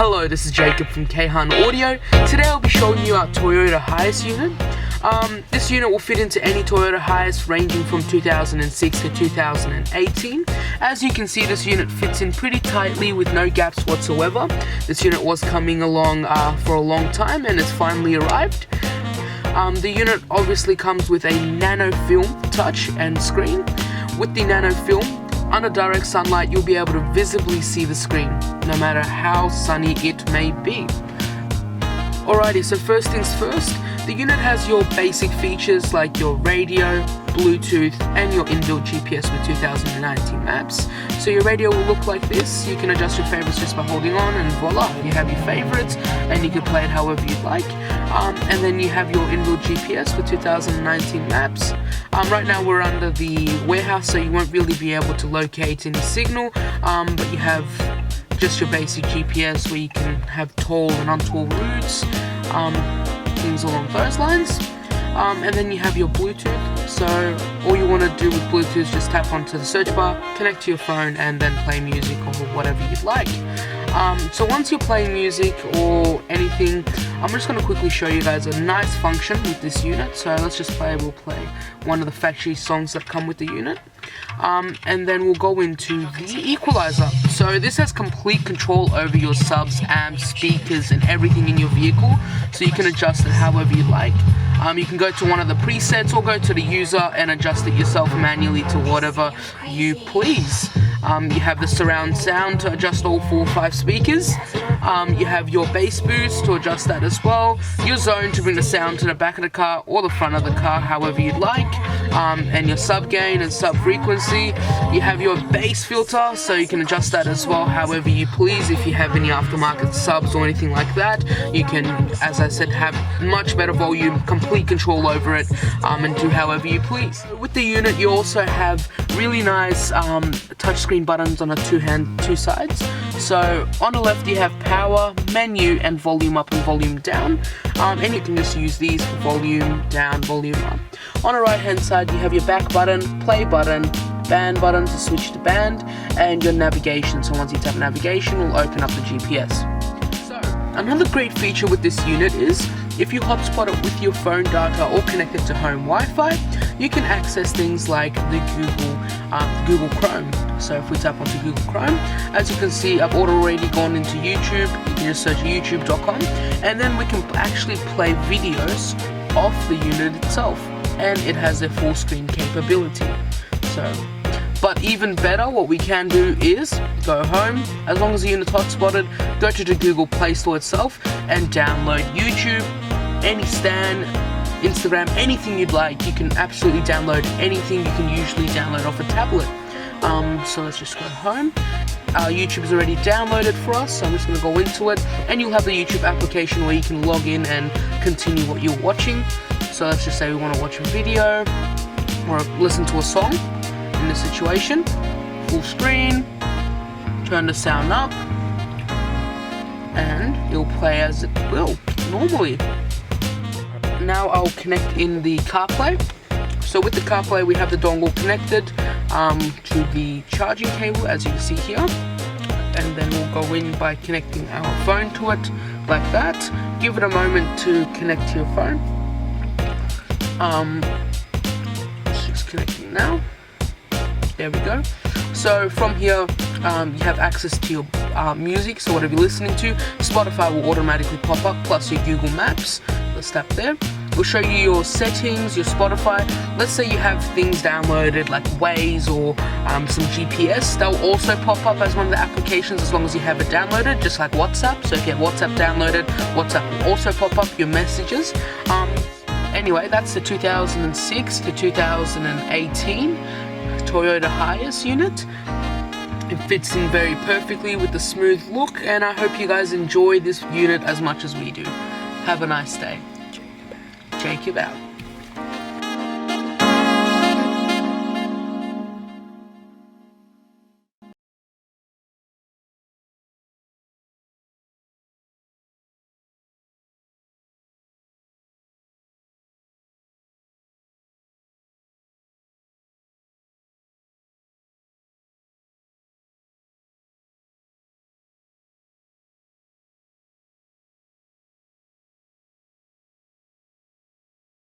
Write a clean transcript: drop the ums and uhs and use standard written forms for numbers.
Hello, this is Jacob from KAYHAN Audio. Today I'll be showing you our Toyota HiAce unit. This unit will fit into any Toyota HiAce ranging from 2006 to 2018. As you can see, this unit fits in pretty tightly with no gaps whatsoever. This unit was coming along for a long time and it's finally arrived. The unit obviously comes with a Nano Film touch and screen. With the Nano Film, under direct sunlight you'll be able to visibly see the screen, no matter how sunny it may be. Alrighty, so first things first, the unit has your basic features like your radio, Bluetooth and your inbuilt GPS with 2019 maps. So your radio will look like this. You can adjust your favorites just by holding on and voila, you have your favorites and you can play it however you'd like. And then you have your inbuilt GPS with 2019 maps. Right now we're under the warehouse, so you won't really be able to locate any signal, but you have just your basic GPS where you can have tall and untall routes, things along those lines. And then you have your Bluetooth, so all you want to do with Bluetooth is just tap onto the search bar, connect to your phone and then play music or whatever you'd like. So once you're playing music or anything, I'm just going to quickly show you guys a nice function with this unit. So let's just we'll play one of the factory songs that come with the unit. And then we'll go into the Equalizer. So this has complete control over your subs, amps, speakers and everything in your vehicle. So you can adjust it however you like. You can go to one of the presets or go to the user and adjust it yourself manually to whatever you please. You have the surround sound to adjust all 4 or 5 speakers. You have your bass boost to adjust that as well. Your zone to bring the sound to the back of the car or the front of the car, however you'd like. And your sub gain and sub frequency. You have your bass filter, so you can adjust that as well however you please. If you have any aftermarket subs or anything like that, you can, as I said, have much better volume, complete control over it, and do however you please. With the unit, you also have really nice touchscreen buttons on the two sides. So on the left you have power, menu and volume up and volume down, and you can just use these for volume down, volume up. On the right hand side you have your back button, play button, band button to switch to band, and your navigation. So once you tap navigation, will open up the GPS. So another great feature with this unit is if you hotspot it with your phone data or connect it to home Wi-Fi, you can access things like the Google Chrome. So if we tap onto Google Chrome, as you can see, I've already gone into YouTube. You can just search youtube.com and then we can actually play videos off the unit itself, and it has a full screen capability. But even better, what we can do is go home, as long as the unit's hotspotted, go to the Google Play Store itself and download YouTube, any stand, Instagram, anything you'd like. You can absolutely download anything you can usually download off a tablet. So let's just go home. YouTube is already downloaded for us, so I'm just going to go into it, and you'll have the YouTube application where you can log in and continue what you're watching. So let's just say we want to watch a video or listen to a song. In this situation, full screen, turn the sound up, and it'll play as it will normally. Now I'll connect in the Carplay. So with the Carplay we have the dongle connected to the charging cable, as you can see here, and then we'll go in by connecting our phone to it like that. Give it a moment to connect to your phone. It's just connecting now. There we go. So from here you have access to your music, so whatever you're listening to, Spotify will automatically pop up, plus your Google Maps. Let's tap there. We'll show you your settings, your Spotify. Let's say you have things downloaded like Waze or some GPS. They'll also pop up as one of the applications as long as you have it downloaded, just like WhatsApp. So if you have WhatsApp downloaded, WhatsApp will also pop up your messages. Anyway, that's the 2006 to 2018 Toyota HiAce unit. It fits in very perfectly with the smooth look, and I hope you guys enjoy this unit as much as we do. Have a nice day. Jacob out.